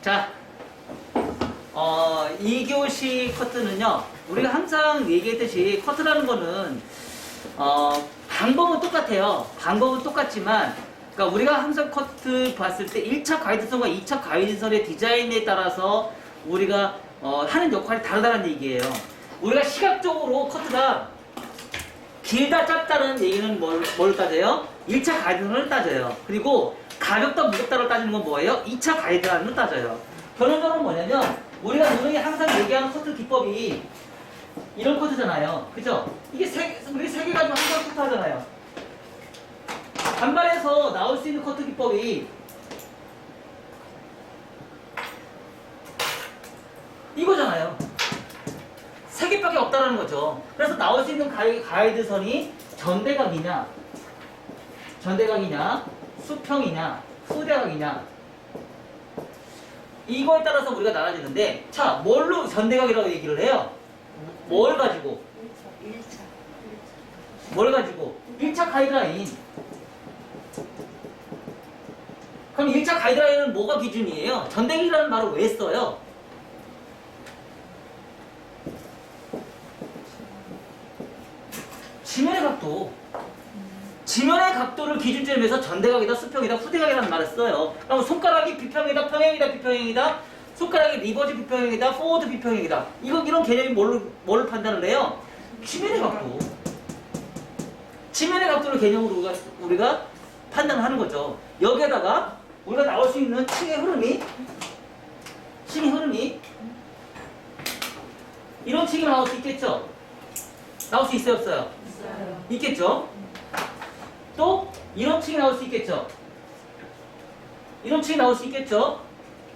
자, 2교시 커트는요, 우리가 항상 얘기했듯이 커트라는 거는, 방법은 똑같아요. 방법은 똑같지만, 그러니까 우리가 항상 커트 봤을 때 1차 가이드선과 2차 가이드선의 디자인에 따라서 우리가 하는 역할이 다르다는 얘기예요. 우리가 시각적으로 커트가 길다 짧다는 얘기는 뭘 따져요? 1차 가이드선을 따져요. 그리고 가볍다 무겁다를 따지는 건 뭐예요? 2차 가이드라는 따져요. 결론적으로 뭐냐면 우리가 누누이 항상 얘기하는 커트 기법이 이런 커트잖아요. 그죠? 이게 우리 세 개 가지고 항상 커트 하잖아요. 단발에서 나올 수 있는 커트 기법이 이거잖아요. 세 개밖에 없다는 거죠. 그래서 나올 수 있는 가이드선이 전대각이냐, 수평이냐, 후대각이냐, 이거에 따라서 우리가 나눠지는데, 자, 뭘로 전대각이라고 얘기를 해요? 뭘 가지고? 1차. 뭘 가지고? 1차 가이드라인. 그럼 1차 가이드라인은 뭐가 기준이에요? 전대각이라는 말을 왜 써요? 지면의 각도. 지면의 각도를 기준점으로 해서 전대각이다, 수평이다, 후대각이라는 말을 써요. 그럼 손가락이 비평이다, 평행이다, 비평행이다, 손가락이 리버즈 비평행이다, 포워드 비평행이다. 이런 개념이 뭘로 판단을 해요? 지면의 각도. 지면의 각도를 개념으로 우리가 판단을 하는 거죠. 여기에다가 우리가 나올 수 있는 층의 흐름이 이런 층이 나올 수 있겠죠? 나올 수 있어요, 없어요? 있어요. 있겠죠? 또 이런 층이 나올 수 있겠죠? 이런 층이 나올 수 있겠죠?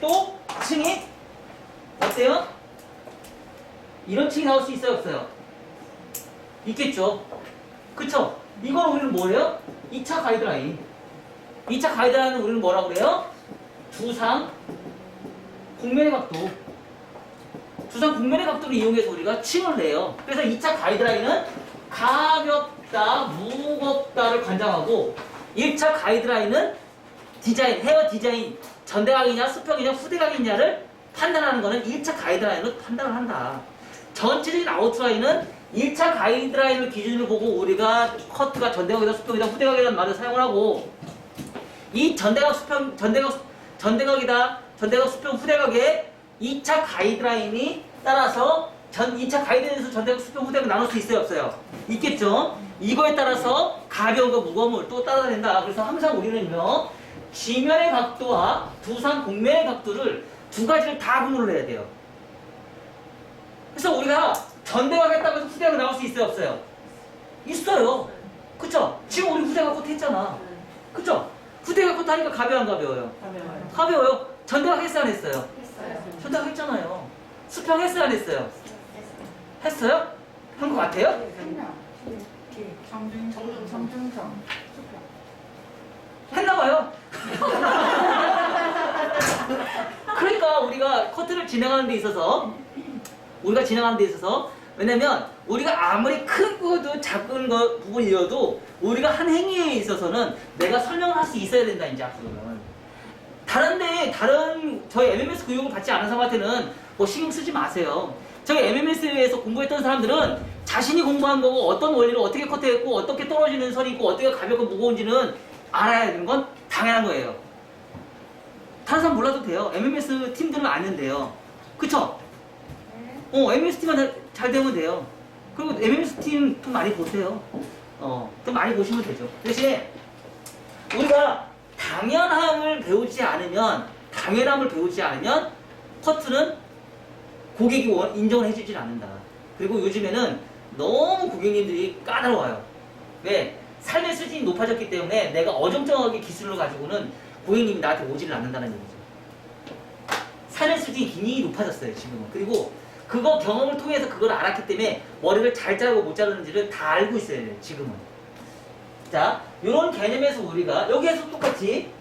또 층이 어때요? 이런 층이 나올 수 있어요, 없어요? 있겠죠? 그쵸? 이걸 우리는 뭐예요? 2차 가이드라인. 2차 가이드라인은 우리는 뭐라고 그래요? 두상 곡면의 각도. 두상 곡면의 각도를 이용해서 우리가 층을 내요. 그래서 2차 가이드라인은 가볍다, 무겁다를 관장하고 1차 가이드라인은 헤어 디자인, 전대각이냐, 수평이냐, 후대각이냐를 판단하는 거는 1차 가이드라인으로 판단을 한다. 전체적인 아웃라인은 1차 가이드라인을 기준으로 보고 우리가 커트가 전대각이다, 수평이다, 후대각이라는 말을 사용을 하고 이 전대각, 수평, 후대각의 2차 가이드라인이 따라서 2차 가이드라인에서 전대각, 수평, 후대각 나눌 수 있어요, 없어요? 있겠죠? 이거에 따라서 가벼움과 무거움을 또 따라낸다. 그래서 항상 우리는요, 지면의 각도와 두상 곡면의 각도를 두 가지를 다 구분을 해야 돼요. 그래서 우리가 전대각 했다고 해서 후대각 나올 수 있어요, 없어요? 있어요. 그쵸? 지금 우리 후대각 코트 했잖아. 그쵸? 후대각 코트 하니까 가벼워, 안 가벼워요? 가벼워요. 전대각 했어요, 안 했어요? 했어요. 전대각 했잖아요. 수평 했어요, 안 했어요? 했어요? 한 것 같아요? 했나? 정중성. 했나봐요. 그러니까 우리가 커트를 진행하는 데 있어서 왜냐면 우리가 아무리 큰 거도 작은 거 부분이어도 우리가 한 행위에 있어서는 내가 설명을 할 수 있어야 된다, 이제 앞으로는. 다른 저희 MMS 교육을 받지 않은 사람한테는 뭐 신경 쓰지 마세요. 저희 MMS에서 공부했던 사람들은 자신이 공부한 거고 어떤 원리를 어떻게 커트했고 어떻게 떨어지는 선이 있고 어떻게 가볍고 무거운지는 알아야 되는 건 당연한 거예요. 다른 사람 몰라도 돼요. MMS 팀들은 아는데요. 그쵸? MMS 팀만 잘 되면 돼요. 그리고 MMS 팀 좀 많이 보세요. 좀 많이 보시면 되죠. 대신에 우리가 당연함을 배우지 않으면 커트는 고객이 인정을 해주질 않는다. 그리고 요즘에는 너무 고객님들이 까다로워요. 왜? 삶의 수준이 높아졌기 때문에 내가 어정쩡하게 기술을 가지고는 고객님이 나한테 오지를 않는다는 얘기죠. 삶의 수준이 굉장히 높아졌어요, 지금은. 그리고 그거 경험을 통해서 그걸 알았기 때문에 머리를 잘 자르고 못 자르는지를 다 알고 있어야 돼요, 지금은. 자, 이런 개념에서 우리가 여기에서 똑같이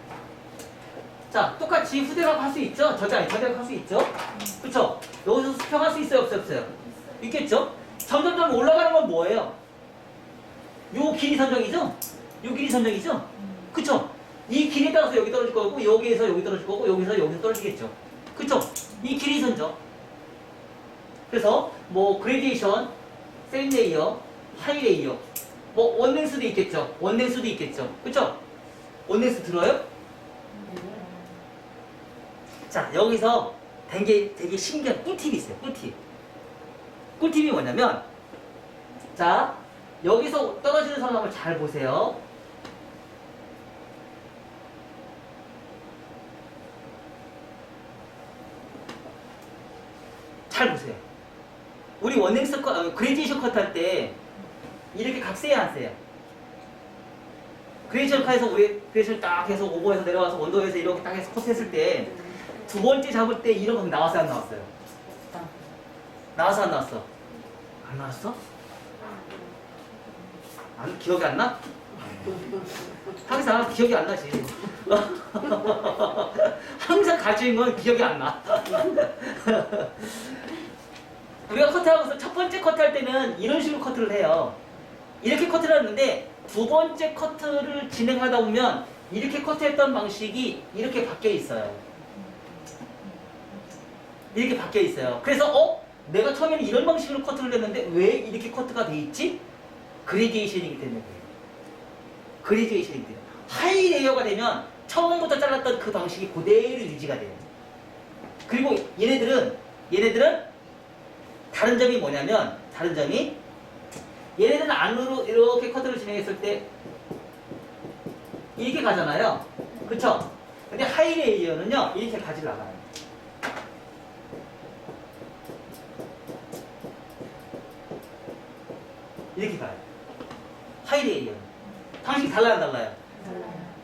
후대각 할 수 있죠? 전대각 할 수 있죠? 그쵸? 여기서 수평 할 수 있어요, 없어요? 있겠죠? 점점점 올라가는 건 뭐예요? 요 길이 선정이죠? 그쵸? 이 길에 따라서 여기 떨어질 거고, 여기에서 여기 떨어질 거고, 여기서 여기 떨어지겠죠? 그쵸? 이 길이선죠. 그래서 뭐 그레디에이션, 세임 레이어, 하이 레이어, 뭐 원랭스도 있겠죠. 원랭스도 있겠죠. 그쵸? 원랭스 들어요? 자, 여기서 되게 신기한 꿀팁이 있어요. 꿀팁. 꿀팁이 뭐냐면, 자, 여기서 떨어지는 선 한번 잘 보세요. 잘 보세요. 우리 원랭스 그레디에이션 컷 할 때 이렇게 각 세요, 안 세요? 그레디에이션 컷에서 우리 그레디에이션 딱 해서 오버해서 내려와서 원도에서 이렇게 딱 해서 컷 했을 때 두 번째 잡을 때 이런 거 나왔어요, 안 나왔어요? 나왔어, 안 나왔어? 안 나왔어? 기억이 안 나? 항상 기억이 안 나지. 항상 가지고 건 기억이 안 나. 우리가 커트하고서 첫 번째 커트할 때는 이런 식으로 커트를 해요. 이렇게 커트를 하는데 두 번째 커트를 진행하다 보면 이렇게 커트했던 방식이 이렇게 바뀌어 있어요. 이렇게 바뀌어 있어요. 그래서 내가 처음에는 이런 방식으로 커트를 했는데 왜 이렇게 커트가 돼 있지? 그레디에이션이기 때문에 그래요. 그레디에이션이기 때문에. 하이 레이어가 되면 처음부터 잘랐던 그 방식이 그대로 유지가 돼요. 그리고 얘네들은 다른 점이 뭐냐면, 다른 점이 얘네들은 안으로 이렇게 커트를 진행했을 때 이렇게 가잖아요. 그쵸? 근데 하이 레이어는요 이렇게 가지 않아요. 이렇게 가요. 하이 레이어는 방식이 달라요, 안 달라요?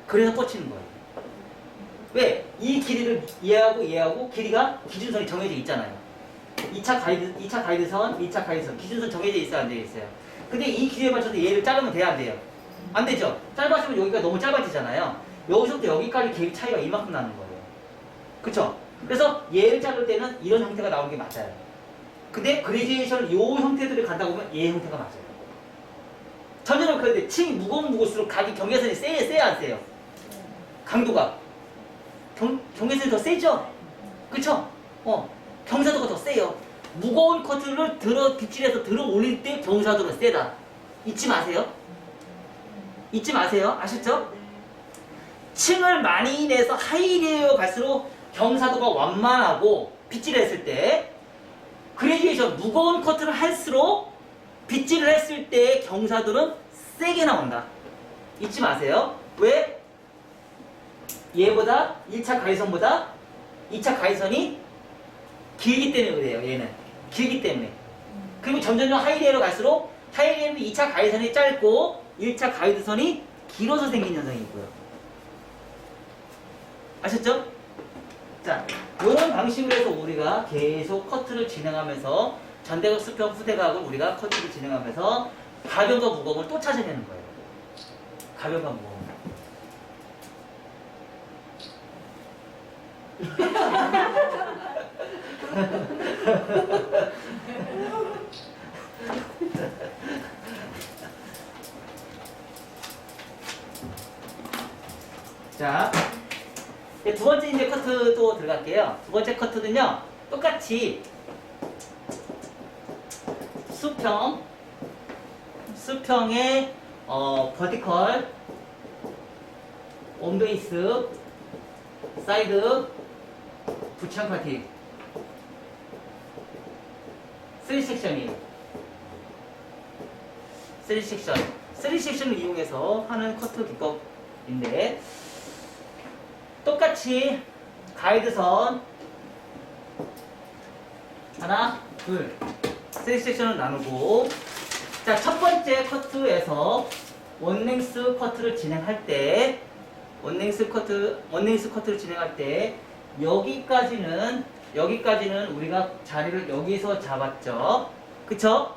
그래서 꽂히는 거예요. 왜? 이 길이를 얘하고 길이가 기준선이 정해져 있잖아요. 2차 가이드선, 2차 가이드선 기준선 정해져 있어요, 안 되어 있어요? 근데 이 길이에 맞춰서 얘를 자르면 돼요, 안 돼요? 안 되죠? 짧아지면 여기가 너무 짧아지잖아요. 여기서부터 여기까지 길이 차이가 이만큼 나는 거예요. 그쵸? 그래서 얘를 자를 때는 이런 형태가 나오는 게 맞아요. 근데 그레디에이션을 요 형태들을 간다 보면 얘 형태가 맞아요. 전체적으로 그런데 층이 무거우면 무거울수록 각이 경계선이 세야 안 세요? 강도가 경계선이 더 세죠? 그쵸? 경사도가 더 세요. 무거운 커트를 빗질해서 들어 올릴 때 경사도는 세다. 잊지 마세요. 잊지 마세요. 아셨죠? 층을 많이 내서 하이레이어 갈수록 경사도가 완만하고 빗질을 했을 때 그레디에이션 무거운 커트를 할수록 빗질을 했을 때 경사도는 세게 나온다. 잊지 마세요. 왜? 얘보다 1차 가이선보다 2차 가이선이 길기 때문에 그래요. 얘는 길기 때문에. 그리고 점점 하이레이어로 갈수록 하이레이어는 2차 가이선이 짧고 1차 가이드선이 길어서 생긴 현상이고요. 아셨죠? 자, 이런 방식으로 해서 우리가 계속 커트를 진행하면서 전대각, 수평, 후대각을 우리가 커트를 진행하면서 가변과 무거움을 또 찾아내는 거예요. 가변과 무거움. 자, 두 번째 이제 커트 또 들어갈게요. 두 번째 커트는요, 똑같이 수평의 버티컬, 온베이스, 사이드, 부치형 파티 3섹션이에요. 3섹션을 이용해서 하는 커트 기법인데 똑같이 가이드선 하나, 둘 3섹션을 나누고 자, 첫 번째 커트에서 원랭스 커트를 진행할 때 원랭스 커트를 진행할 때 여기까지는 우리가 자리를 여기서 잡았죠. 그쵸?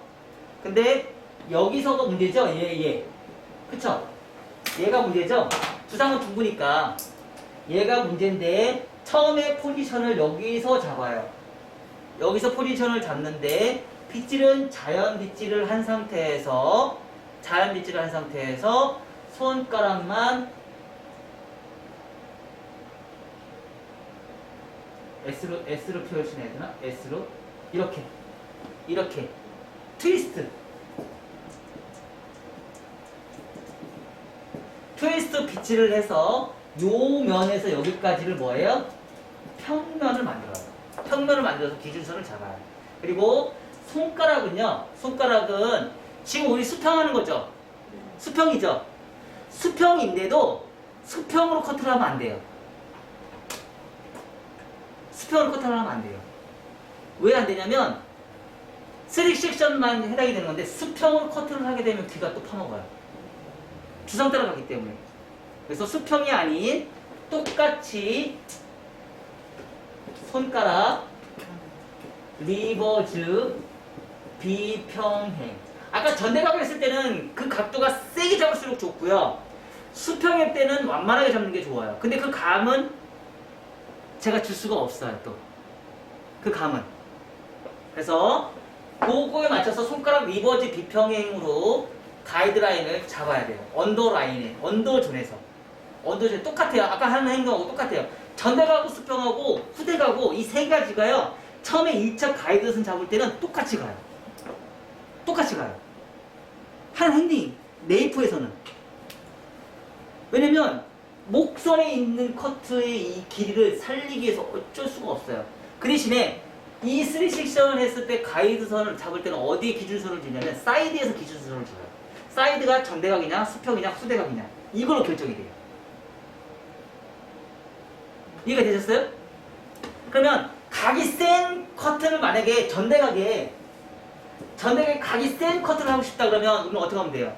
근데 여기서가 문제죠. 얘. 그쵸? 얘가 문제죠. 두상은 둥그니까 얘가 문제인데 처음에 포지션을 여기서 잡아요. 여기서 포지션을 잡는데 빗질은 자연 빗질을 한 상태에서 손가락만 S로 표현해야 되나? S로 이렇게 트위스트 비치를 해서 요 면에서 여기까지를 뭐예요? 평면을 만들어요. 평면을 만들어서 기준선을 잡아요. 그리고 손가락은 지금 우리 수평하는 거죠? 수평이죠? 수평인데도 수평으로 커트를 하면 안 돼요. 수평으로 커트를 하면 안 돼요. 왜 안 되냐면 3섹션만 해당이 되는 건데 수평으로 커트를 하게 되면 귀가 또 파먹어요. 주성 따라가기 때문에. 그래서 수평이 아닌 똑같이 손가락 리버즈 비평행. 아까 전대각을 했을 때는 그 각도가 세게 잡을수록 좋고요. 수평일 때는 완만하게 잡는 게 좋아요. 근데 그 감은 제가 줄 수가 없어요. 또 그 감은. 그래서 그거에 맞춰서 손가락 리버즈 비평행으로 가이드라인을 잡아야 돼요. 언더라인에, 언더존에서. 언더존 똑같아요. 아까 하는 행동하고 똑같아요. 전대가고 수평하고 후대가고 이 세 가지가요. 처음에 1차 가이드선 잡을 때는 똑같이 가요. 똑같이 가요. 하는 행동이 네이프에서는. 왜냐면 목선에 있는 커트의 이 길이를 살리기 위해서 어쩔 수가 없어요. 그 대신에 이 3섹션 했을 때 가이드선을 잡을 때는 어디에 기준선을 주냐면 사이드에서 기준선을 줘요. 사이드가 전대각이냐 수평이냐 후대각이냐 이걸로 결정이 돼요. 이해가 되셨어요? 그러면 각이 센 커트를 만약에 전대각에 각이 센 커트를 하고 싶다 그러면 우리는 어떻게 하면 돼요?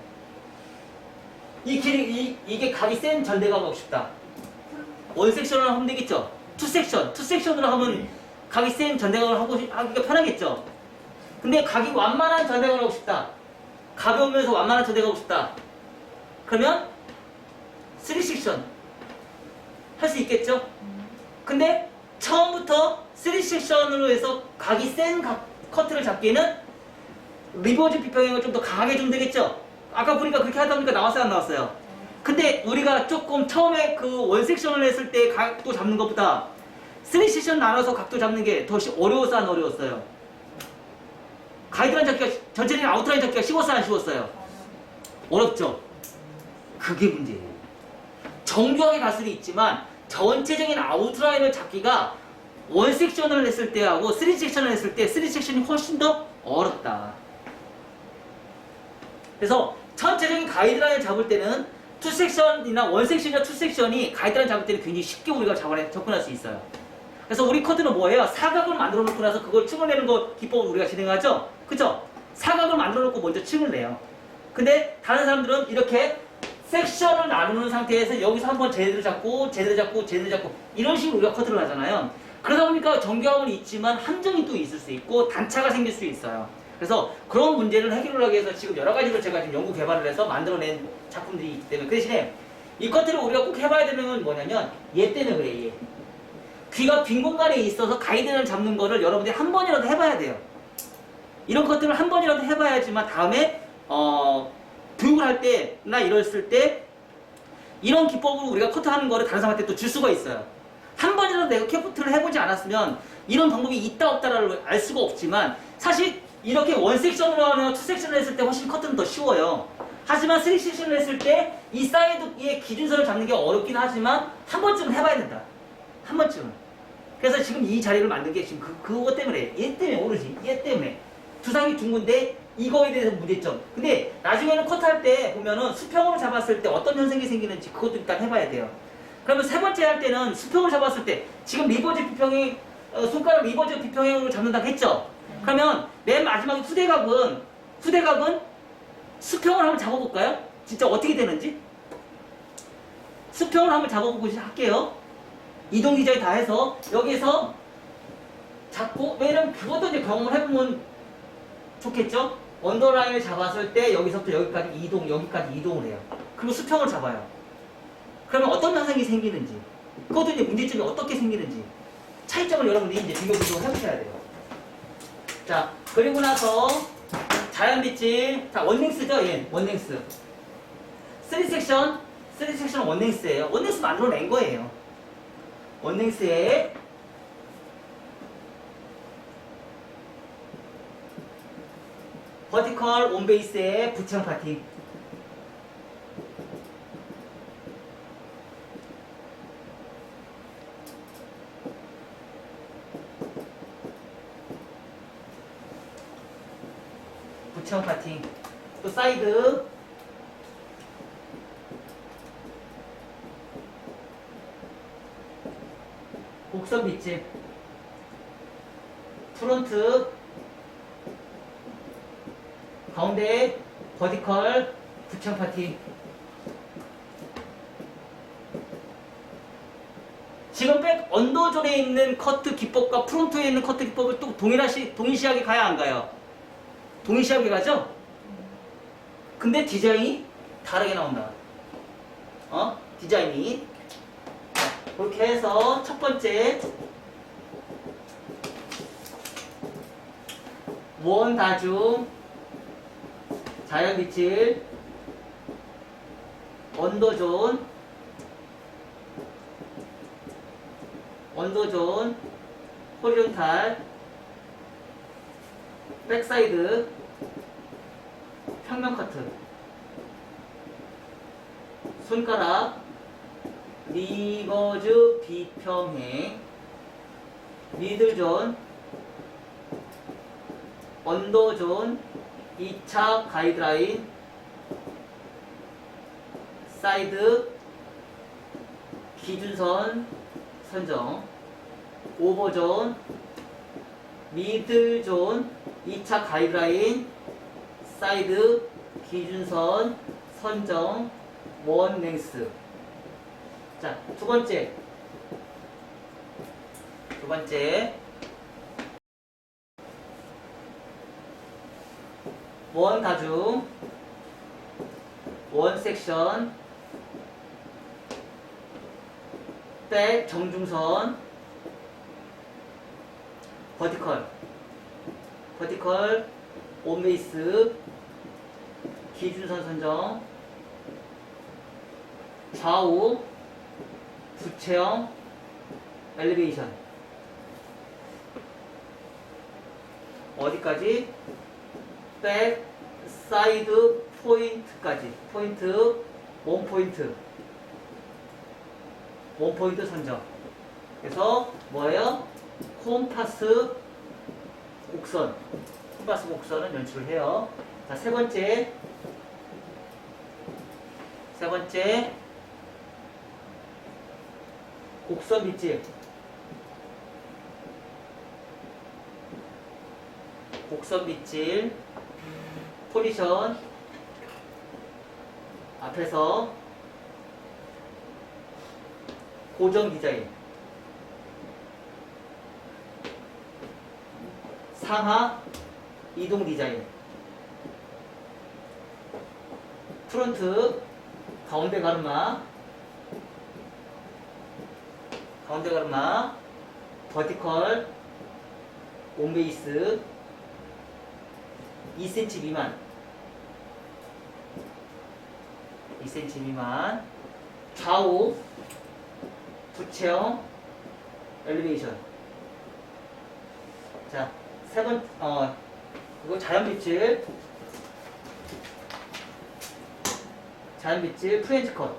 이 길이 이게 각이 센 전대각을 하고 싶다. 원섹션으로 하면 되겠죠? 투섹션으로 하면 각이 센 전대각을 하기가 편하겠죠? 근데 각이 완만한 전대각을 하고 싶다. 가벼우면서 완만한 전대각을 하고 싶다. 그러면 3섹션 할 수 있겠죠? 근데 처음부터 3섹션으로 해서 각이 센 커트를 잡기에는 리버즈 비평행을 좀 더 강하게 주면 되겠죠? 아까 보니까 그렇게 하다 보니까 나왔어요 안 나왔어요? 근데 우리가 조금 처음에 그 원섹션을 했을 때 각도 잡는 것보다 3섹션 나눠서 각도 잡는 게 더 어려웠어 안 어려웠어요? 가이드라인 잡기가 전체적인 아웃라인 잡기가 쉬웠어 안 쉬웠어요? 어렵죠? 그게 문제예요. 정교하게 갈 수는 있지만 전체적인 아웃라인을 잡기가 원섹션을 했을 때하고 3섹션을 했을 때 3섹션이 훨씬 더 어렵다. 그래서 전체적인 가이드라인을 잡을 때는 2섹션이나 1섹션이나 2섹션이 가이드라인 잡을 때는 굉장히 쉽게 우리가 접근할 수 있어요. 그래서 우리 커트는 뭐예요? 사각을 만들어 놓고 나서 그걸 층을 내는 거 기법을 우리가 진행하죠? 그죠? 사각을 만들어 놓고 먼저 층을 내요. 근데 다른 사람들은 이렇게 섹션을 나누는 상태에서 여기서 한번 제대로 잡고 이런 식으로 우리가 커트를 하잖아요. 그러다 보니까 정교함은 있지만 함정이 또 있을 수 있고 단차가 생길 수 있어요. 그래서 그런 문제를 해결을 하기 위해서 지금 여러 가지로 제가 지금 연구 개발을 해서 만들어낸 작품들이 있기 때문에 그 대신에 이 커트를 우리가 꼭 해봐야 되는 건 뭐냐면 얘 때문에 그래. 얘. 귀가 빈 공간에 있어서 가이드를 잡는 거를 여러분들이 한 번이라도 해봐야 돼요. 이런 것들을 한 번이라도 해봐야지만 다음에 교육을 할 때나 이랬을 때 이런 기법으로 우리가 커트하는 거를 다른 사람한테 또 줄 수가 있어요. 한 번이라도 내가 캐프트를 해보지 않았으면 이런 방법이 있다 없다를 알 수가 없지만 사실 이렇게 원섹션으로 하면 투섹션을 했을 때 훨씬 커트는 더 쉬워요. 하지만 3섹션을 했을 때 이 사이드의 기준선을 잡는 게 어렵긴 하지만 한 번쯤은 해봐야 된다. 한 번쯤은. 그래서 지금 이 자리를 만든 게 지금 그거 때문에 얘 때문에 오르지. 얘 때문에. 두상이 둥근데 이거에 대해서 문제점. 근데 나중에는 컷할 때 보면은 수평으로 잡았을 때 어떤 현상이 생기는지 그것도 일단 해봐야 돼요. 그러면 세 번째 할 때는 수평으로 잡았을 때 지금 리버즈 비평행 손가락 리버즈 비평행으로 잡는다고 했죠. 그러면 맨 마지막에 후대각은 수평을 한번 잡아볼까요? 진짜 어떻게 되는지 수평을 한번 잡아보고 할게요. 이동 기저에 다 해서 여기에서 잡고 왜냐면 그것도 이제 경험을 해보면 좋겠죠? 언더라인을 잡았을 때 여기서부터 여기까지 여기까지 이동을 해요. 그리고 수평을 잡아요. 그러면 어떤 현상이 생기는지 그것도 이제 문제점이 어떻게 생기는지 차이점을 여러분들이 이제 비교분석을 해보셔야 돼요. 자, 그리고 나서 자연빗질, 자, 원랭스죠? 예, 원랭스. 3섹션 원랭스예요. 원랭스 만들어낸 거예요. 원랭스에 버티컬 온베이스의 부채형 파팅. 부채형 파팅. 또 사이드. 곡선 밑집. 프론트. 가운데 버티컬 부채형 파팅. 지금 백 언더존에 있는 커트 기법과 프론트에 있는 커트 기법을 또 동일시하게 가야 안 가요? 동일시하게 가죠? 근데 디자인이 다르게 나온다. 디자인이. 그렇게 해서 첫 번째 원다중 자연빗질 언더존 호리존탈 백사이드 평면 커트 손가락 리버즈 비평행 미들존 언더존 2차 가이드라인 사이드 기준선 선정 오버존 미들존 2차 가이드라인 사이드 기준선 선정 원 랭스. 자, 두 번째 원 다중 원 섹션 백 정중선 버티컬 온베이스 기준선 선정 좌우 부채형 엘리베이션 어디까지? 백 사이드 포인트까지 포인트 원포인트 선정. 그래서 뭐예요? 콤파스 곡선을 연출을 해요. 자, 세 번째 곡선 밑질 포지션 앞에서 고정 디자인 상하 이동 디자인 프론트 가운데 가르마 버티컬 온베이스 2cm 미만 좌우 부채형 엘리베이션. 자, 이거 자연빗질 프렌치 커트.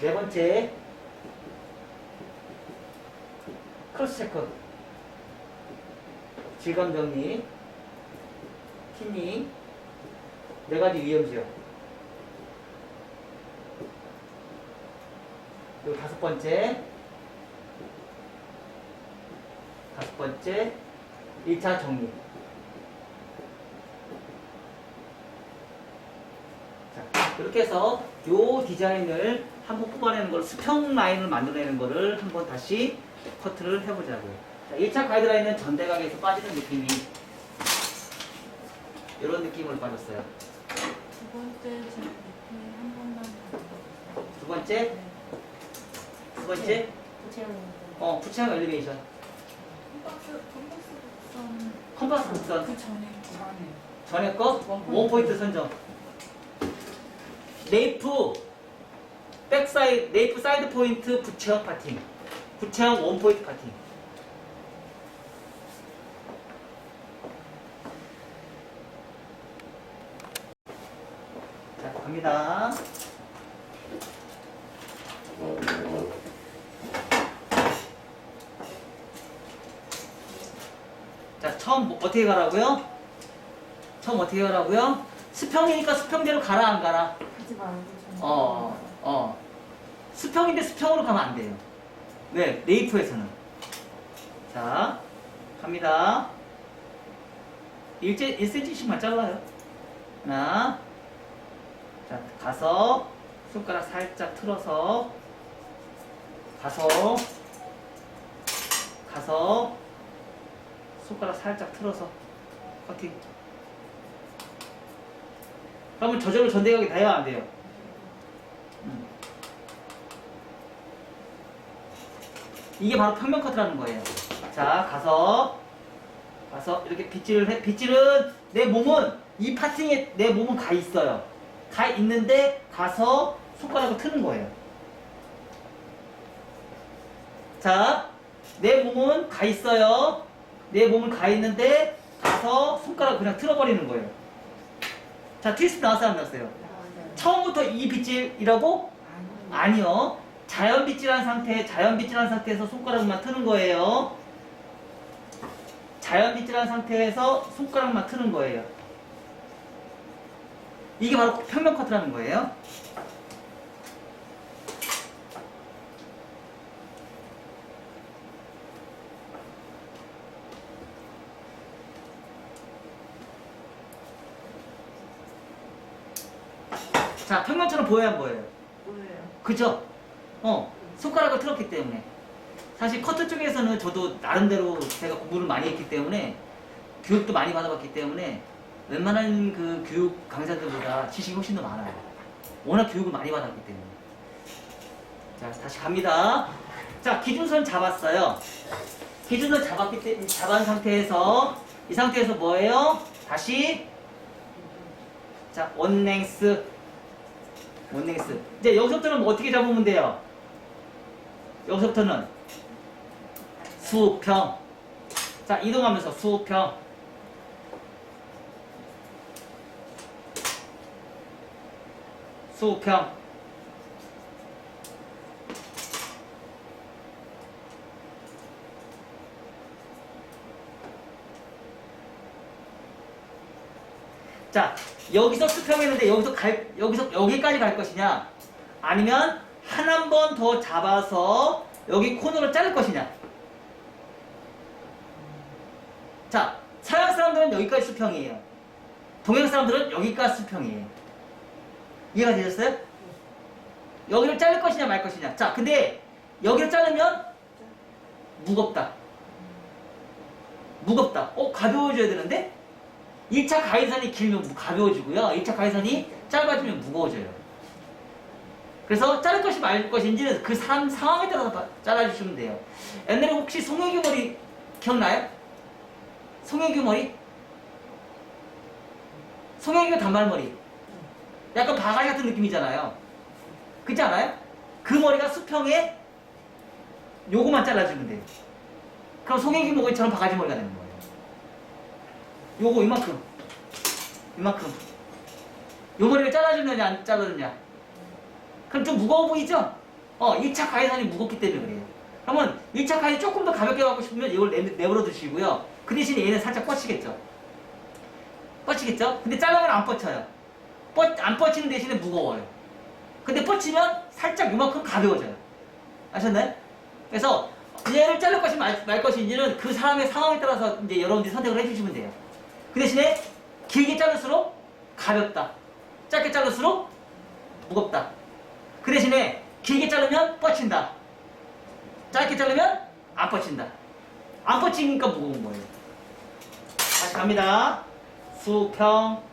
네 번째 크로스 체크 질감 정리 틴닝 네 가지 위험지역. 그리고 다섯 번째 1차 정리. 자, 이렇게 해서 요 디자인을 한번 뽑아내는 걸 수평 라인을 만들어내는 거를 한번 다시 커트를 해보자고요. 자, 1차 가이드라인은 전대각에서 빠지는 느낌이 이런 느낌으로 빠졌어요. 두 번째 제 밑에 한 번만 더. 두 번째? 부채형 엘리베이션. 컴파스 곡선. 그 전에 전에 거? 원포인트 선정. 네이프 사이드 포인트 부채형 파팅. 부채형 원포인트 파팅. 갑니다. 자, 처음 어떻게 가라고요? 처음 어떻게 가라고요? 수평이니까 수평대로 가라, 안 가라? 하지 말고 좀. 수평인데 수평으로 가면 안 돼요. 왜? 네이프에서는. 자, 갑니다. 1cm씩만 잘라요. 하나. 자, 가서, 손가락 살짝 틀어서, 가서, 손가락 살짝 틀어서, 커팅. 그러면 저절로 전대각이 닿아야 안 돼요. 이게 바로 평면 커트라는 거예요. 자, 가서 이렇게 빗질을 해. 빗질은 내 몸은 이 파팅에 내 몸은 가 있어요. 가 있는데 가서 손가락을 트는 거예요. 자, 내 몸은 가 있어요. 내 몸은 가 있는데 가서 손가락을 그냥 틀어버리는 거예요. 자, 트위스트 나왔어요, 안 나왔어요? 처음부터 이 빗질이라고? 아니요. 자연 빗질한 상태에서 손가락만 트는 거예요. 자연 빗질한 상태에서 손가락만 트는 거예요. 이게 바로 평면 커트라는 거예요. 자, 평면처럼 보여야 안 보여요? 뭐예요? 그죠? 손가락을 틀었기 때문에. 사실 커트 쪽에서는 저도 나름대로 제가 공부를 많이 했기 때문에 교육도 많이 받아봤기 때문에 웬만한 그 교육 강사들보다 지식이 훨씬 더 많아요. 워낙 교육을 많이 받았기 때문에. 자, 다시 갑니다. 자, 기준선 잡았어요. 기준선 잡은 상태에서 이 상태에서 뭐예요? 다시 자, 원랭스. 이제 여기서부터는 뭐 어떻게 잡으면 돼요? 여기서부터는 수평. 자, 이동하면서 수평. 자, 여기서 수평했는데 여기서 여기까지 갈 것이냐? 아니면 한 번 더 잡아서 여기 코너를 자를 것이냐? 자, 서양 사람들은 여기까지 수평이에요. 동양 사람들은 여기까지 수평이에요. 이해가 되셨어요? 여기를 자를 것이냐 말 것이냐. 자, 근데 여기를 자르면 무겁다. 가벼워져야 되는데 1차 가위선이 길면 가벼워지고요. 1차 가위선이 짧아지면 무거워져요. 그래서 자를 것이 말 것인지는 그 상황에 따라서 잘라주시면 돼요. 옛날에 혹시 송혜교 머리 기억나요? 송혜교 머리? 송혜교 단발머리. 약간 바가지 같은 느낌이잖아요. 그렇지 않아요? 그 머리가 수평에 요거만 잘라주면 돼요. 그럼 송혜교 머리처럼 바가지 머리가 되는 거예요. 요거 이만큼. 요 머리를 잘라주느냐 안 잘라주느냐. 그럼 좀 무거워 보이죠? 1차 가위선이 무겁기 때문에 그래요. 그러면 1차 가위 조금 더 가볍게 하고 싶으면 이걸 내버려 두시고요. 그 대신에 얘는 살짝 뻗치겠죠? 근데 잘라면 안 뻗쳐요. 안 뻗치는 대신에 무거워요. 근데 뻗치면 살짝 이만큼 가벼워져요. 아셨나요? 그래서 얘를 자를 것이 말 것인지는 그 사람의 상황에 따라서 이제 여러분들이 선택을 해주시면 돼요. 그 대신에 길게 자를수록 가볍다. 짧게 자를수록 무겁다. 그 대신에 길게 자르면 뻗친다. 짧게 자르면 안 뻗친다. 안 뻗치니까 무거운 거예요. 다시 갑니다. 수평.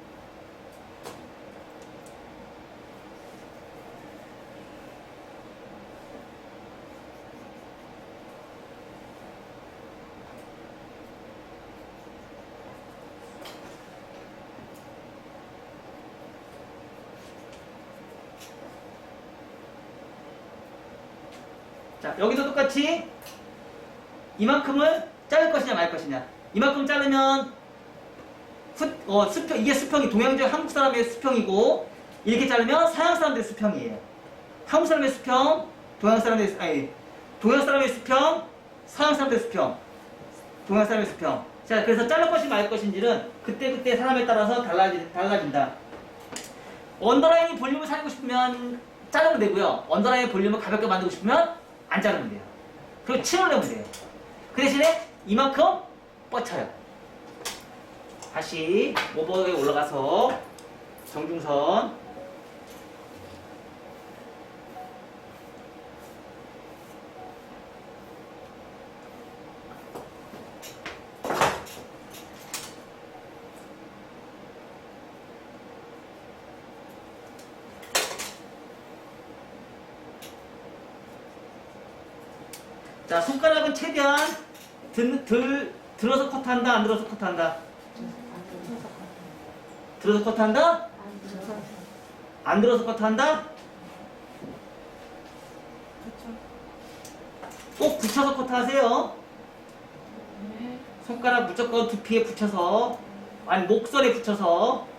자, 여기도 똑같이 이만큼을 자를 것이냐 말 것이냐. 이만큼 자르면 수평, 이게 수평이 동양적 한국 사람의 수평이고 이렇게 자르면 서양 사람들의 수평이에요. 한국 사람의 수평, 동양 사람의 동양 사람의 수평, 서양 사람들의 수평, 동양 사람의 수평. 자, 그래서 자를 것이 말 것인지는 그때 사람에 따라서 달라진다. 언더라인이 볼륨을 살리고 싶으면 자르면 되고요. 언더라인의 볼륨을 가볍게 만들고 싶으면 안 자르면 돼요. 그리고 층을 내면 돼요. 그 대신에 이만큼 뻗쳐요. 다시 모버에 올라가서 정중선. 자, 손가락은 최대한 들어서 커트한다, 안 들어서 커트한다? 들어서 커트한다? 안 들어서 커트한다? 그렇죠. 꼭 붙여서 커트하세요. 네. 손가락 무조건 두피에 붙여서, 아니 목선에 붙여서.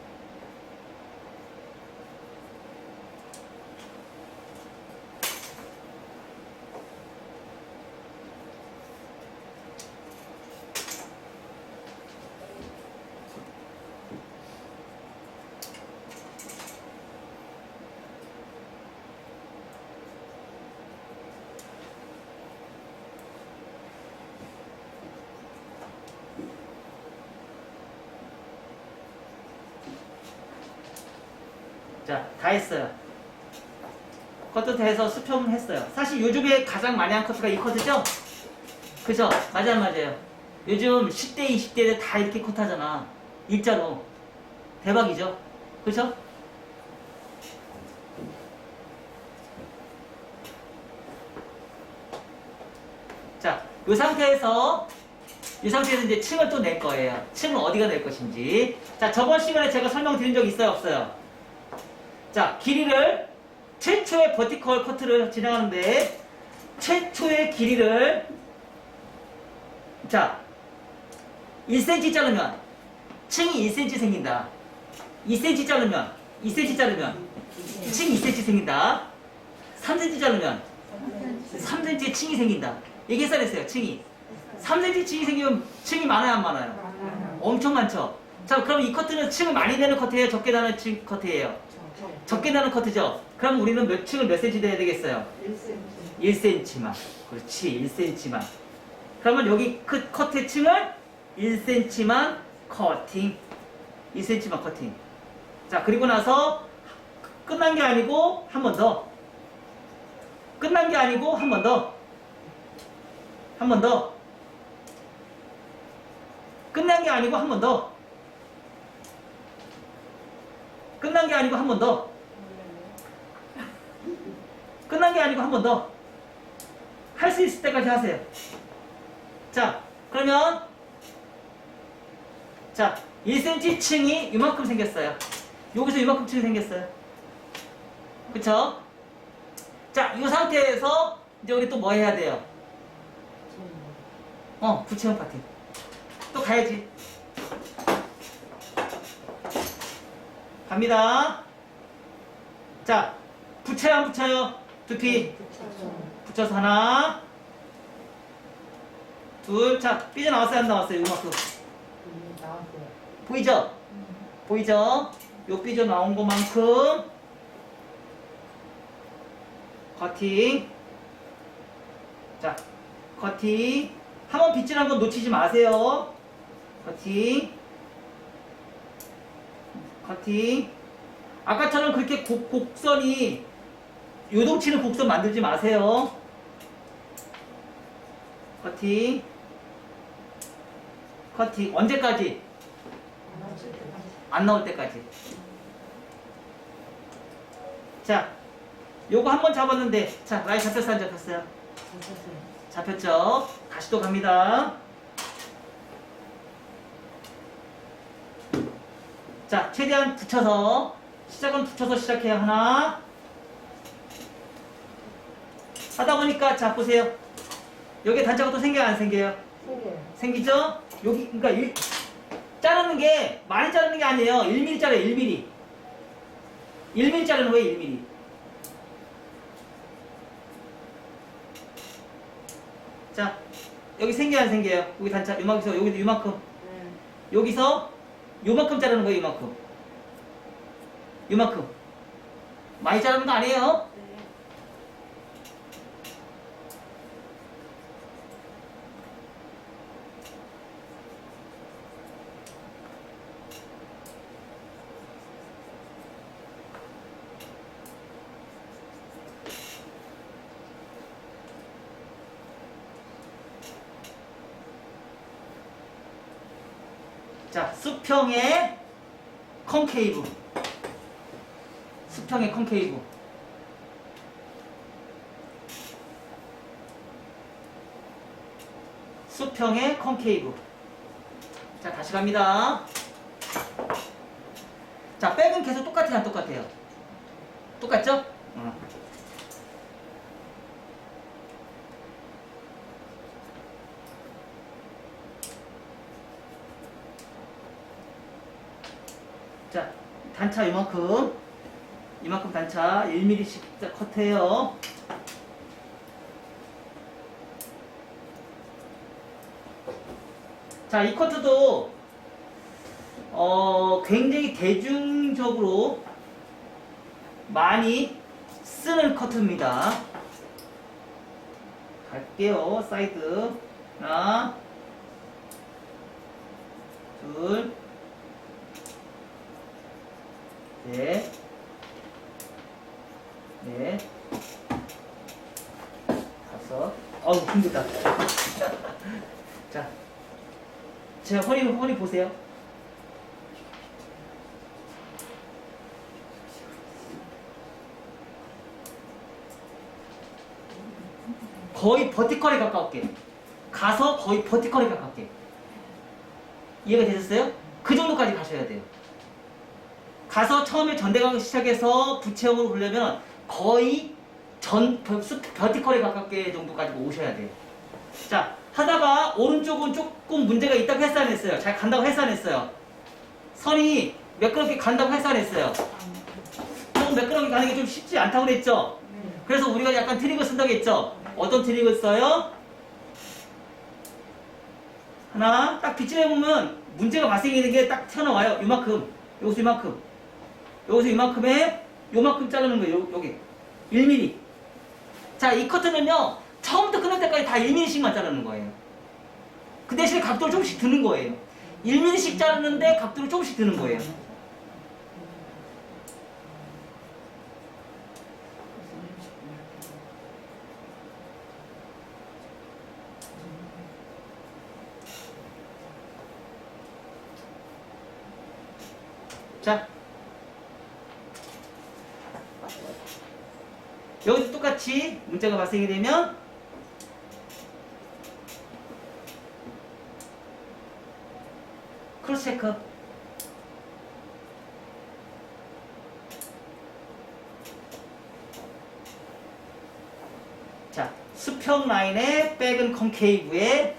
자, 다 했어요. 커트 돼서 수평 했어요. 사실 요즘에 가장 많이 한 커트가 이 커트죠? 그죠? 맞아요. 요즘 10대, 20대들 다 이렇게 커트 하잖아. 일자로. 대박이죠? 그죠? 자, 이 상태에서 이제 층을 또 낼 거예요. 층은 어디가 낼 것인지. 자, 저번 시간에 제가 설명드린 적 있어요, 없어요? 자, 길이를 최초의 버티컬 커트를 진행하는데 최초의 길이를 자 1cm 자르면 층이 1cm 생긴다. 2cm 자르면 2cm 자르면 층이 2cm 생긴다. 3cm 자르면 3cm의 층이 생긴다. 이게 쌀했어요. 층이 3cm 층이 생기면 층이 많아요, 안 많아요? 엄청 많죠. 자, 그럼 이 커트는 층을 많이 내는 커트예요, 적게 나는 층 커트예요? 적게 나는 커트죠. 그럼 우리는 몇 층을 몇 cm 돼야 되겠어요? 1cm만. 그렇지, 1cm만. 그러면 여기 커트의 층을 1cm만 커팅. 1cm만 커팅. 자, 그리고 나서 끝난 게 아니고 한 번 더. 끝난 게 아니고 한 번 더. 한 번 더. 끝난 게 아니고 한 번 더. 끝난 게 아니고 한 번 더. 끝난 게 아니고 한 번 더. 할 수 있을 때까지 하세요. 자, 그러면 자, 1cm 층이 이만큼 생겼어요. 여기서 이만큼 층이 생겼어요. 그쵸? 자, 이 상태에서 이제 우리 또 뭐 해야 돼요? 부채형 파티. 또 가야지. 갑니다. 자, 붙여요, 안 붙여요? 두피. 붙여서 하나, 둘. 자, 삐져나왔어요, 안 나왔어요? 이만큼. 보이죠? 보이죠? 요 삐져나온 것만큼 커팅. 자, 커팅. 한번 빗질한 건 놓치지 마세요. 커팅. 커팅. 아까처럼 그렇게 곡선이 요동치는 곡선 만들지 마세요. 커팅. 커팅. 언제까지? 안 나올 때까지. 자, 요거 한 번 잡았는데, 자, 라인 잡혔어요, 안 잡혔어요? 잡혔죠? 다시 또 갑니다. 자, 최대한 붙여서, 시작은 붙여서 시작해요. 하나. 하다 보니까, 자, 보세요. 여기 단자가 또 생겨요, 안 생겨요? 생기죠? 여기, 그러니까 자르는 게, 많이 자르는 게 아니에요. 1mm 자르요, 1mm. 1mm 자르는 거예요, 1mm. 자, 여기 생겨요, 안 생겨요? 여기 단차, 요만큼, 여기도 요만큼. 네. 여기서 요만큼 자르는 거예요, 요만큼. 요만큼. 많이 자르는 거 아니에요? 네. 자, 수평의 컨케이브. 수평의 컨케이브. 수평의 컨케이브. 자, 다시 갑니다. 자, 백은 계속 똑같아요, 안 똑같아요? 똑같죠? 자, 단차 이만큼. 이만큼 단차 1mm씩 컷해요. 자, 이 커트도 굉장히 대중적으로 많이 쓰는 커트입니다. 갈게요. 사이드 하나, 둘, 셋, 넷, 다섯. 어우, 힘들다. 자, 제 허리 보세요. 거의 버티컬에 가깝게. 가서 거의 버티컬에 가깝게. 이해가 되셨어요? 그 정도까지 가셔야 돼요. 가서 처음에 전대강 시작해서 부채형으로 보려면 거의 버티컬에 가깝게 정도까지 오셔야 돼요. 자, 하다가 오른쪽은 조금 문제가 있다고 했어 안 했어요? 잘 간다고 했어 안 했어요? 선이 매끄럽게 간다고 했어 안 했어요? 조금 매끄럽게 가는 게 좀 쉽지 않다고 그랬죠? 그래서 우리가 약간 트릭을 쓴다고 했죠? 어떤 트릭을 써요? 하나 딱 빗질해보면 문제가 발생되는 게 딱 튀어나와요. 요만큼, 여기서 이만큼, 여기서 이만큼에 요만큼 자르는 거예요. 여기 1mm. 자, 이 커트는요 처음부터 끝날 때까지 다 1mm씩만 자르는 거예요. 그 대신에 각도를 조금씩 드는 거예요. 1mm씩 자르는데 각도를 조금씩 드는 거예요. 자, 여기서 똑같이 문제가 발생이 되면 크로스 체크. 자, 수평 라인의 백은 컨케이브에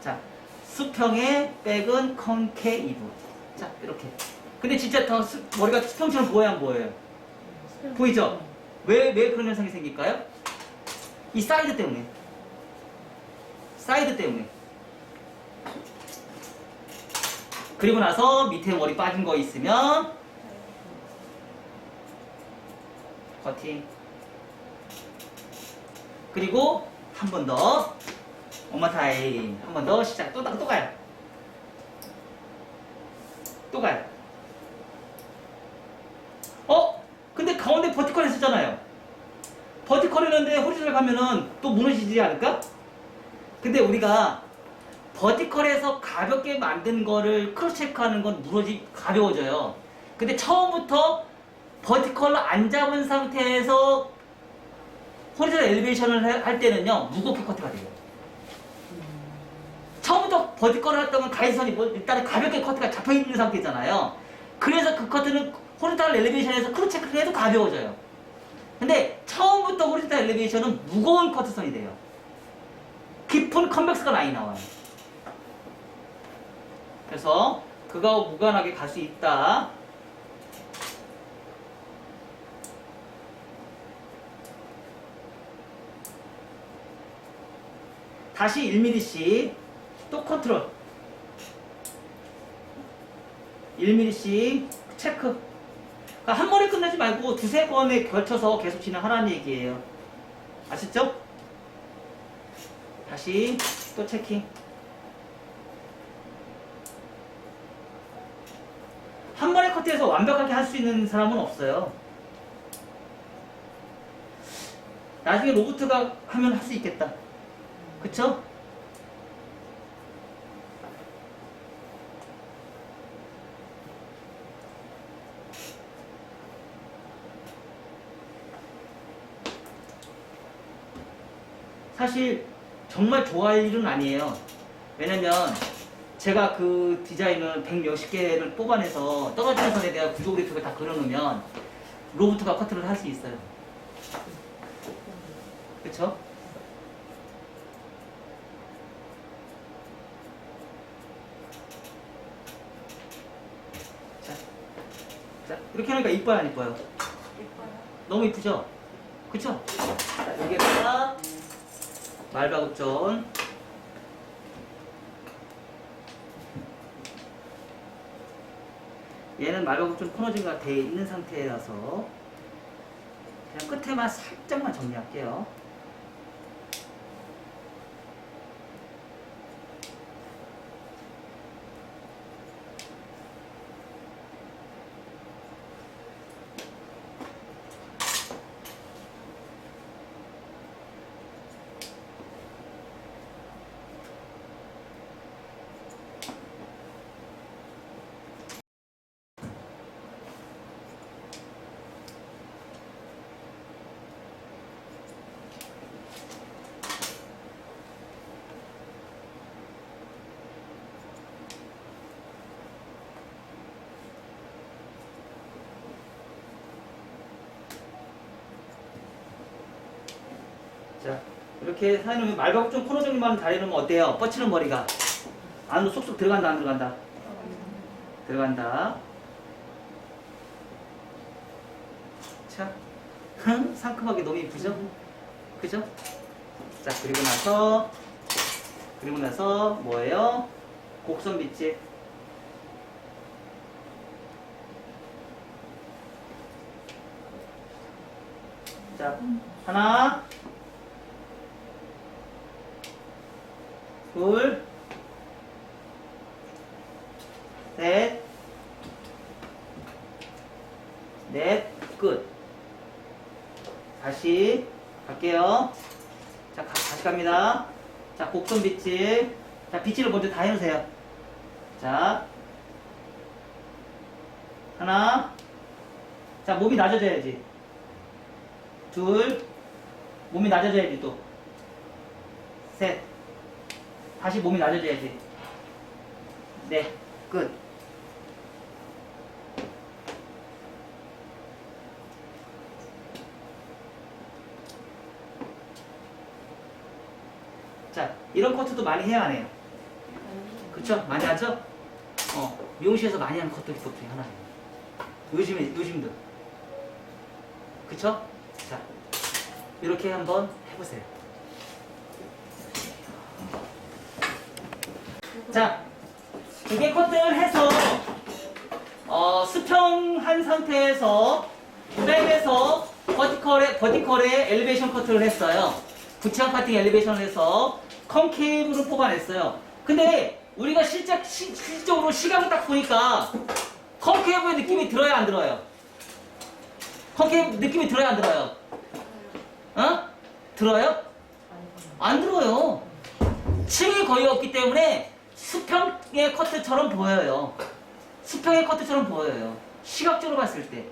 자, 수평의 백은 컨케이브. 자, 이렇게. 근데 진짜 더 머리가 수평처럼 보여야 안 보여요? 보이죠? 왜 그런 현상이 생길까요? 이 사이드 때문에. 사이드 때문에. 그리고 나서 밑에 머리 빠진 거 있으면 커팅. 그리고 한 번 더. 엄마 타임. 한 번 더 시작. 또 가요. 또 가요. 근데 가운데 버티컬 했었잖아요. 버티컬 했는데 호리존탈 가면은 또 무너지지 않을까? 근데 우리가 버티컬에서 가볍게 만든 거를 크로스 체크하는 건 가벼워져요. 근데 처음부터 버티컬로 안 잡은 상태에서 호리존탈 엘리베이션을 할 때는요 무겁게 커트가 돼요. 처음부터 버티컬을 했다면 가이드선이 일단은 가볍게 커트가 잡혀있는 상태잖아요. 그래서 그 커트는 호리존탈 엘리베이션에서 크로스 체크를 해도 가벼워져요. 근데 처음부터 호리존탈 엘리베이션은 무거운 커트선이 돼요. 깊은 컨벡스가 라인이 나와요. 그래서 그거하고 무관하게 갈 수 있다. 다시 1mm씩 또 컨트롤 1mm씩 체크. 그러니까 한 번에 끝내지 말고 두세 번에 걸쳐서 계속 진행하라는 얘기예요. 아셨죠? 다시 또 체킹. 한 번에 커트해서 완벽하게 할 수 있는 사람은 없어요. 나중에 로봇가 하면 할 수 있겠다. 그쵸? 사실 정말 좋아할 일은 아니에요. 왜냐면 제가 그 디자인을 100몇십 개를 뽑아내서 떨어지는 선에 대한 구조 그래프를 다 그려놓으면 로봇가 커트를 할 수 있어요. 그쵸? 자, 이렇게 하니까 이뻐요, 안 이뻐요? 예뻐요. 너무 이쁘죠? 그쵸? 자, 여기에다가 말바굽존. 얘는 말바굽존 코너진가 돼 있는 상태라서 그냥 끝에만 살짝만 정리할게요. 자, 이렇게 사놓으면 말바굽존 코너 정리만 잘 해놓으면 어때요? 뻗치는 머리가 안으로 쏙쏙 들어간다, 안 들어간다? 들어간다. 자, 상큼하게 너무 이쁘죠? 그죠? 자, 그리고 나서 뭐예요? 곡선 빗질. 자, 하나, 둘, 셋, 넷, 끝. 다시 갈게요. 자, 다시 갑니다. 자, 곡선 빗질. 자, 빗질을 먼저 다 해놓으세요. 자, 하나. 자, 몸이 낮아져야지. 둘. 몸이 낮아져야지 또. 셋. 다시 몸이 낮아져야지. 네, 끝. 자, 이런 커트도 많이 해야 하네요. 그쵸? 많이 하죠? 미용실에서 많이 하는 커트 기법 중에 하나예요. 요즘도. 그쵸? 자, 이렇게 한번 해보세요. 자, 두 개 커트를 해서 수평한 상태에서 백에서 버티컬에 엘리베이션 커트를 했어요. 부치한 카팅 엘리베이션을 해서 컨케이브로 뽑아냈어요. 근데 우리가 실질적으로 시각을 딱 보니까 컨케이브의 느낌이 들어요, 안 들어요? 컨케이브 느낌이 들어요, 안 들어요? 들어요? 안 들어요. 층이 거의 없기 때문에 수평의 커트처럼 보여요. 수평의 커트처럼 보여요. 시각적으로 봤을 때.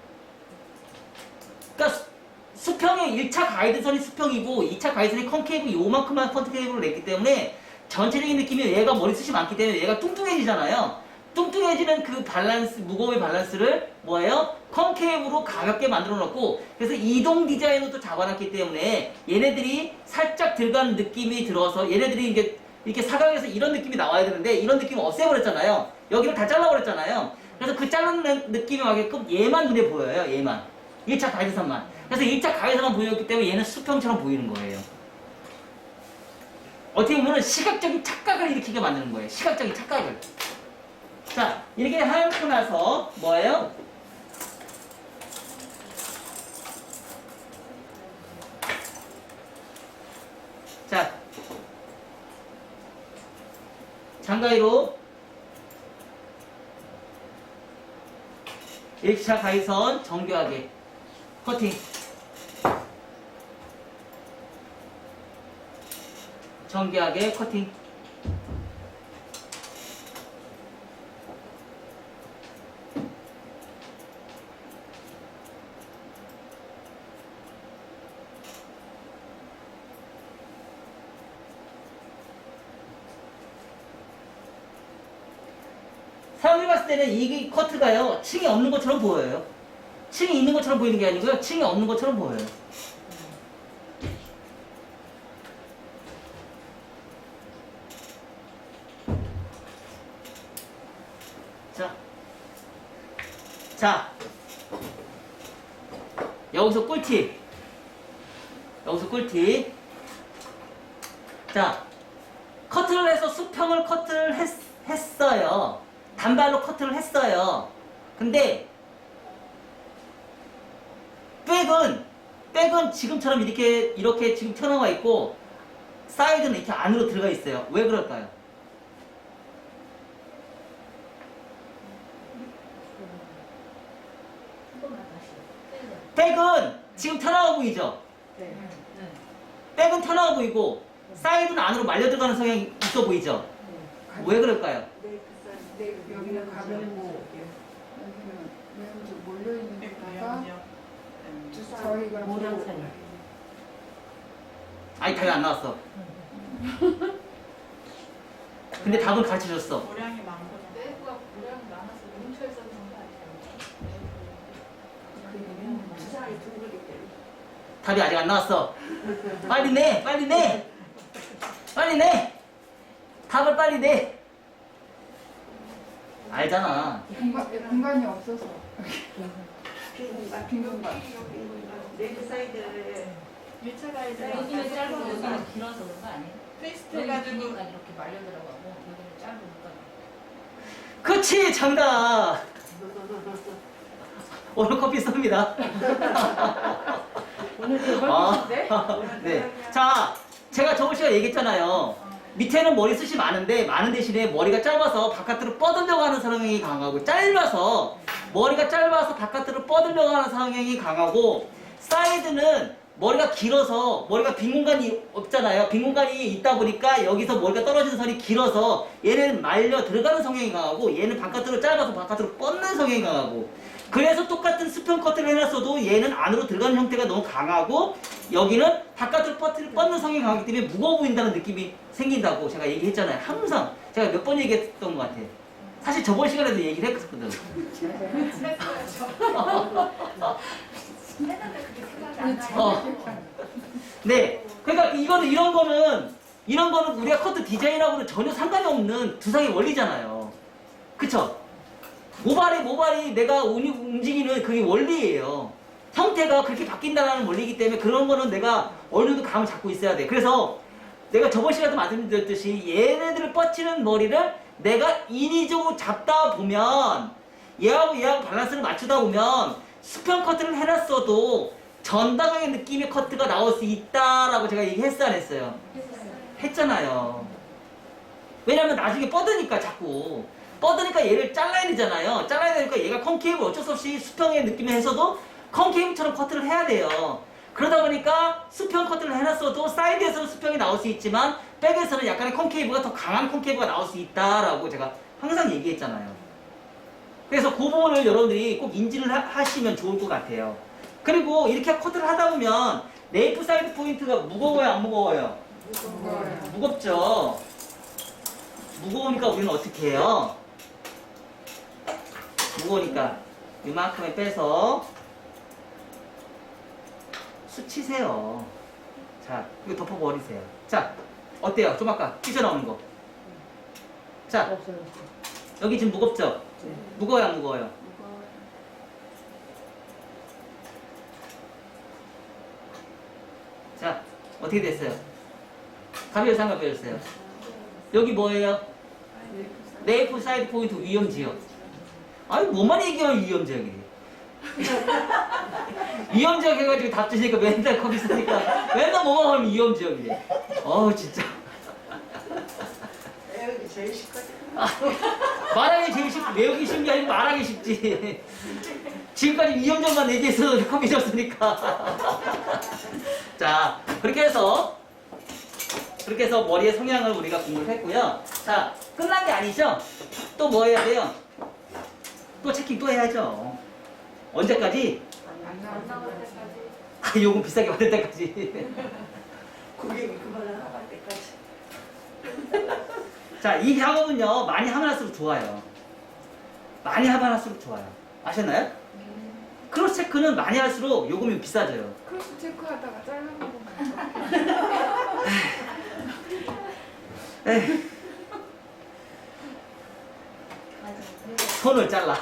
그러니까 수평의 1차 가이드선이 수평이고 2차 가이드선이 컨케이브 요만큼만 컨케이브를 냈기 때문에 전체적인 느낌이 얘가 머리숱이 많기 때문에 얘가 뚱뚱해지잖아요. 뚱뚱해지는 그 밸런스, 무거움의 밸런스를 뭐예요? 컨케이브로 가볍게 만들어 놓고 그래서 이동 디자인으로 또 잡아놨기 때문에 얘네들이 살짝 들어간 느낌이 들어서 얘네들이 이제 이렇게 사각에서 이런 느낌이 나와야 되는데 이런 느낌을 없애버렸잖아요. 여기를 다 잘라버렸잖아요. 그래서 그 자른 느낌이 와게끔 얘만 눈에 보여요. 얘만. 1차 가위선만. 그래서 1차 가위선만 보였기 때문에 얘는 수평처럼 보이는 거예요. 어떻게 보면 시각적인 착각을 일으키게 만드는 거예요. 시각적인 착각을. 자, 이렇게 하고 나서 뭐예요? 자, 장가위로 1차 가위선 정교하게 커팅. 정교하게 커팅. 사람들이 봤을 때는 이 커트가요, 층이 없는 것처럼 보여요. 층이 있는 것처럼 보이는 게 아니고요, 층이 없는 것처럼 보여요. 자, 여기서 꿀팁. 여기서 꿀팁. 자, 커트를 해서 수평을 커트를 했어요. 단발로 커트를 했어요. 근데 백은 지금처럼 이렇게 지금 튀어나와 있고 사이드는 이렇게 안으로 들어가 있어요. 왜 그럴까요? 백은 지금 튀어나와 보이죠? 네. 백은 튀어나와 보이고 사이드는 안으로 말려 들어가는 성향이 있어 보이죠? 왜 그럴까요? 여기는 가볍고 여기는 왠지 몰려있는 데다가 저희가 모양새는. 아니 답이 안 나왔어. 근데 답은 가르쳐줬어. 모량이 많구나. 내부가 모양이 많아서 뭉쳐있어 그런 거 아니에요? 주사위 둥글기 때문에 답이 아직 안 나왔어. 빨리 내! 빨리 내! 빨리 내! 답을 빨리 내! 알잖아. 공간이 없어서 빈 공간 네개 사이드를 1차가 이제 여기는 짧고 여기는 길어서 그런 거 아니에요? 트위스트 여기 해가지고 기니까 이렇게 말려 들어가고 여기는 짧으니까 그치! 정답! 오늘 커피 쏩니다. 오늘 대박이신데? 네. 자, 제가 저번 시간에 얘기했잖아요. 밑에는 머리 숱이 많은데 많은 대신에 머리가 짧아서 바깥으로 뻗으려고 하는 성향이 강하고 머리가 짧아서 바깥으로 뻗으려고 하는 성향이 강하고 사이드는 머리가 길어서 머리가 빈 공간이 없잖아요. 빈 공간이 있다 보니까 여기서 머리가 떨어지는 선이 길어서 얘는 말려 들어가는 성향이 강하고 얘는 바깥으로 짧아서 바깥으로 뻗는 성향이 강하고 그래서 똑같은 수평 커트를 해놨어도 얘는 안으로 들어가는 형태가 너무 강하고 여기는 바깥으로 뻗는 성향이 강하기 때문에 무거워 보인다는 느낌이 생긴다고 제가 얘기했잖아요. 항상 제가 몇 번 얘기했던 것 같아요. 사실 저번 시간에도 얘기를 했거든. 네. 그러니까 이런 거는 우리가 커트 디자인하고는 전혀 상관이 없는 두상의 원리잖아요. 그쵸? 모발이 내가 움직이는 그게 원리예요. 형태가 그렇게 바뀐다는 원리이기 때문에 그런 거는 내가 어느 정도 감을 잡고 있어야 돼. 그래서 내가 저번 시간에도 말씀드렸듯이 얘네들을 뻗치는 머리를 내가 인위적으로 잡다 보면 얘하고 밸런스를 맞추다 보면 수평 커트를 해놨어도 전방의 느낌의 커트가 나올 수 있다라고 제가 얘기했어 안 했어요? 했잖아요. 왜냐면 나중에 뻗으니까 자꾸 뻗으니까 얘를 잘라야 되잖아요. 잘라야 되니까 얘가 컨케이브를 어쩔 수 없이 수평의 느낌을 해서도 컨케이브처럼 커트를 해야 돼요. 그러다 보니까 수평 커트를 해놨어도 사이드에서는 수평이 나올 수 있지만 백에서는 약간의 컨케이브가 더 강한 컨케이브가 나올 수 있다라고 제가 항상 얘기했잖아요. 그래서 그 부분을 여러분들이 꼭 인지를 하시면 좋을 것 같아요. 그리고 이렇게 커트를 하다 보면 네이프 사이드 포인트가 무거워요 안 무거워요? 무겁죠. 무거우니까 우리는 어떻게 해요? 무거우니까 이만큼에 빼서 수치세요. 자, 이거 덮어버리세요. 자, 어때요? 좀 아까 튀어나오는 거. 자, 여기 지금 무겁죠? 무거워요, 안 무거워요? 자, 어떻게 됐어요? 가벼워서 안 가벼웠어요? 여기 뭐예요? 레이프 사이드 포인트 위험 지역. 아니, 뭐만 얘기하면 위험 지역이래. 위험 지역 해가지고 답 주시니까 맨날 거기 있으니까 맨날 뭐만 하면 위험 지역이래. 진짜. 여기 제일 쉽거든. 말하기 제일 쉽지. 외우기 쉬운 게 아니고 말하기 쉽지. 지금까지 위험점만 얘기해서 컴퓨터였으니까. 자, 그렇게 해서 머리의 성향을 우리가 공부를 했고요. 자, 끝난 게 아니죠? 또 뭐 해야 돼요? 또 체킹 또 해야죠. 언제까지? 안 나올 아, 요금 비싸게 받을 때까지. 고객이 그만을 나갈 때까지. 자, 이 작업은요, 많이 하면 할수록 좋아요. 많이 하면 할수록 좋아요. 아셨나요? 크로스 체크는 많이 할수록 요금이 비싸져요. 크로스 체크하다가 잘라먹으면 에이. 손을 잘라.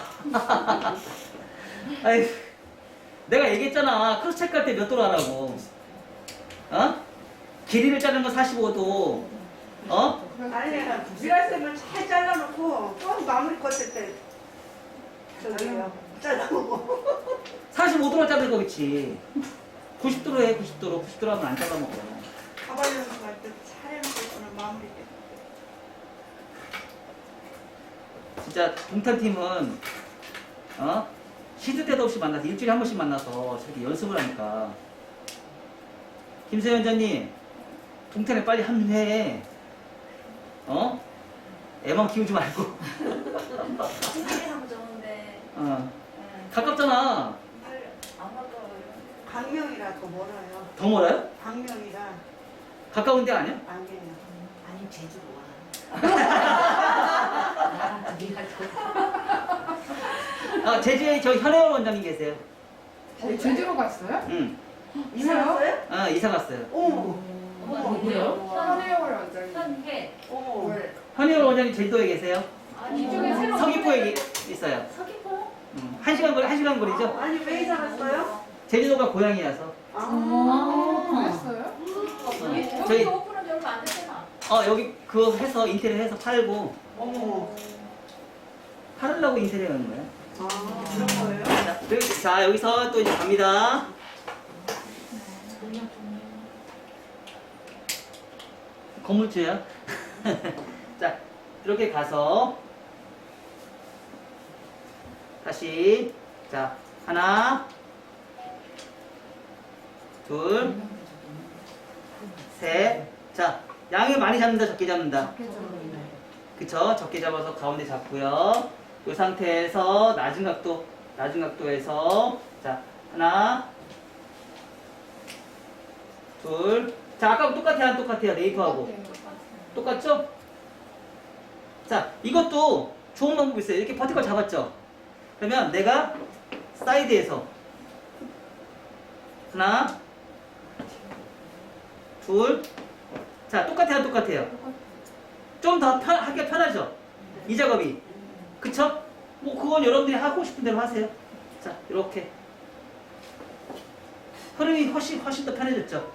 아이, 내가 얘기했잖아. 크로스 체크할 때 몇 도로 하라고. 길이를 자르는 거 45도. 아니, 미라쌤을 잘 잘라놓고 또 마무리 껐을 때 저기요 잘라먹어. 45도로 자를 거겠지. 90도로 해, 90도로. 90도로 하면 안 잘라먹어. 가발 연습할 때 촬영할 마무리 때. 진짜 동탄팀은 시도 때도 없이 만나서 일주일에 한 번씩 만나서 저렇게 연습을 하니까. 김세현 원장님, 동탄에 빨리 합류해. 애만 키우지 말고. 친구들이 하면 좋은데 가깝잖아. 안 가까워요. 강명이라 더 멀어요. 더 멀어요? 강명이라 가까운 데 아니야? 안 돼요. 아니 제주도 와. 나랑 둘이 가지고. 제주에 저 현혜원 원장님 계세요. 제주로 갔어요? 응. 이사 갔어요? 이사 갔어요. 어머. 어머 누구요? 현혜월 원장님. 현해. 어머. 현혜원 원장님 제주도에 계세요. 아니 이쪽에 새로 서귀포에 있어요. 서귀포? 1시간 거리죠? 아니 왜 이사 갔어요? 제주도가 고향이라서. 그랬어요? 여기 저희- 오픈한 지 얼마 안 됐잖아. 여기 그거 해서 인테리어 해서 팔고 어머. 팔으려고 인테리어 하는 거예요. 그런 거예요? 자, 여기서 또 이제 갑니다. 건물주야. 자, 이렇게 가서 다시 자, 하나, 둘, 셋. 자, 양을 많이 잡는다, 적게 잡는다. 그쵸? 적게 잡아서 가운데 잡고요. 이 상태에서 낮은 각도에서 자, 하나, 둘. 자, 아까하고 똑같아요, 안 똑같아요? 레이프하고. 똑같죠? 자, 이것도 좋은 방법이 있어요. 이렇게 버티컬 잡았죠? 그러면 내가 사이드에서 하나, 둘. 자, 똑같아요, 똑같아요? 좀 더 하기가 편하죠? 이 작업이. 그쵸? 뭐, 그건 여러분들이 하고 싶은 대로 하세요. 자, 이렇게. 흐름이 훨씬 더 편해졌죠?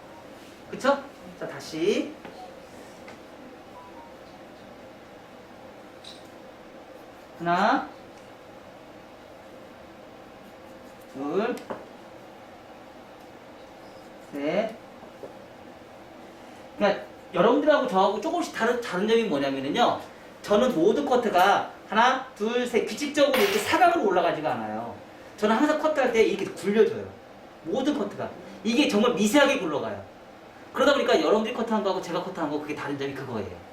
그쵸? 자, 다시. 하나, 둘, 셋. 그러니까 여러분들하고 저하고 조금씩 다른 점이 뭐냐면요. 저는 모든 커트가 하나, 둘, 셋 규칙적으로 이렇게 사각으로 올라가지가 않아요. 저는 항상 커트할 때 이렇게 굴려줘요. 모든 커트가. 이게 정말 미세하게 굴러가요. 그러다 보니까 여러분들이 커트한 거하고 제가 커트한 거 그게 다른 점이 그거예요.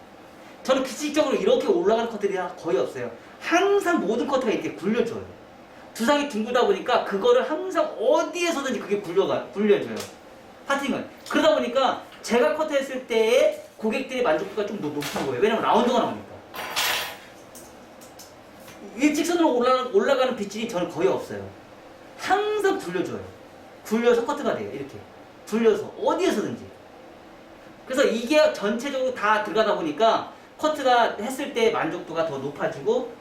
저는 규칙적으로 이렇게 올라가는 커트들이 거의 없어요. 항상 모든 커트가 이렇게 굴려줘요. 두상이 둥글다 보니까 그거를 항상 어디에서든지 그게 굴려줘요. 파팅을. 그러다 보니까 제가 커트했을 때의 고객들의 만족도가 좀 높은 거예요. 왜냐면 라운드가 나오니까. 일직선으로 올라가는 빗질이 저는 거의 없어요. 항상 굴려줘요. 굴려서 커트가 돼요. 이렇게. 굴려서 어디에서든지. 그래서 이게 전체적으로 다 들어가다 보니까 커트가 했을 때 만족도가 더 높아지고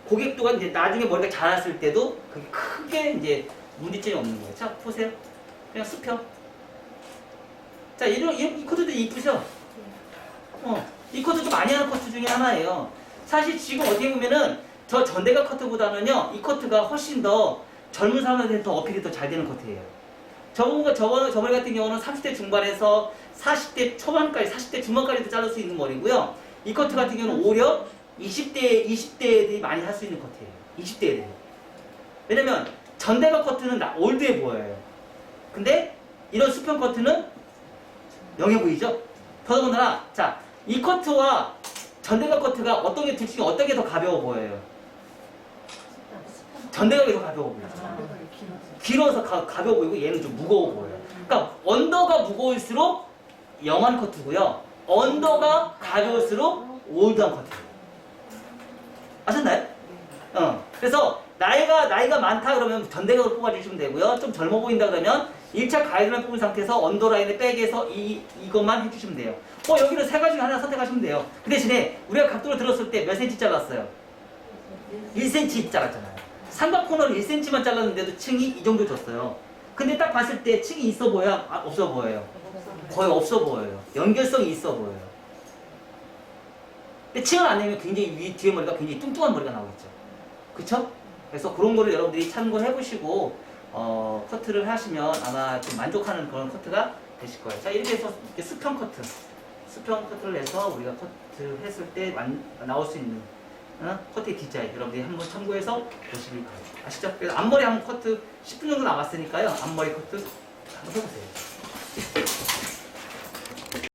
고객도가 이제 나중에 머리가 자랐을 때도 그게 크게 이제 문제점이 없는 거예요. 자 보세요. 그냥 습혀. 자 이 커트도 이쁘죠? 이 커트 좀 많이 하는 커트 중에 하나예요. 사실 지금 어떻게 보면은 저 전대각 커트보다는요 이 커트가 훨씬 더 젊은 사람들한테 더 어필이 더 잘 되는 커트예요. 저번에 같은 경우는 30대 중반에서 40대 초반까지 40대 중반까지도 자를 수 있는 머리고요. 이 커트 같은 경우는 오히려 20대들이 많이 할 수 있는 커트예요. 20대들이. 왜냐면 전대각 커트는 올드해 보여요. 근데 이런 수평 커트는 영해 보이죠? 더더군다나 자, 이 커트와 전대각 커트가 어떤 게 둘 중에 어떤 게 더 가벼워 보여요? 전대각이 더 가벼워 보여요. 길어서 가벼워 보이고 얘는 좀 무거워 보여요. 그러니까 언더가 무거울수록 영한 커트고요. 언더가 가벼울수록 올드한 커트예요. 아셨나요? 그래서 나이가 많다 그러면 전대각으로 뽑아주시면 되고요. 좀 젊어 보인다 그러면 1차 가이드라인 뽑은 상태에서 언더라인에 백에서 이것만 해주시면 돼요. 여기는 세 가지 중에 하나 선택하시면 돼요. 그 대신에 우리가 각도를 들었을 때 몇 cm 잘랐어요? 1cm 잘랐잖아요. 삼각 코너를 1cm만 잘랐는데도 층이 이 정도 줬어요. 근데 딱 봤을 때 층이 있어 보여요? 없어 보여요? 거의 없어 보여요. 연결성이 있어 보여요. 근데 층을 안 내면 굉장히 뒤에 머리가 굉장히 뚱뚱한 머리가 나오겠죠. 그쵸? 그래서 그런 거를 여러분들이 참고해 보시고 커트를 하시면 아마 좀 만족하는 그런 커트가 되실 거예요. 자, 이렇게 해서 이렇게 수평 커트를 해서 우리가 커트 했을 때 나올 수 있는 커트의 디자인 여러분들이 한번 참고해서 보시길 바랍니다. 아시죠? 그래서 앞머리 한번 커트 10분 정도 남았으니까요. 앞머리 커트 한번 해보세요.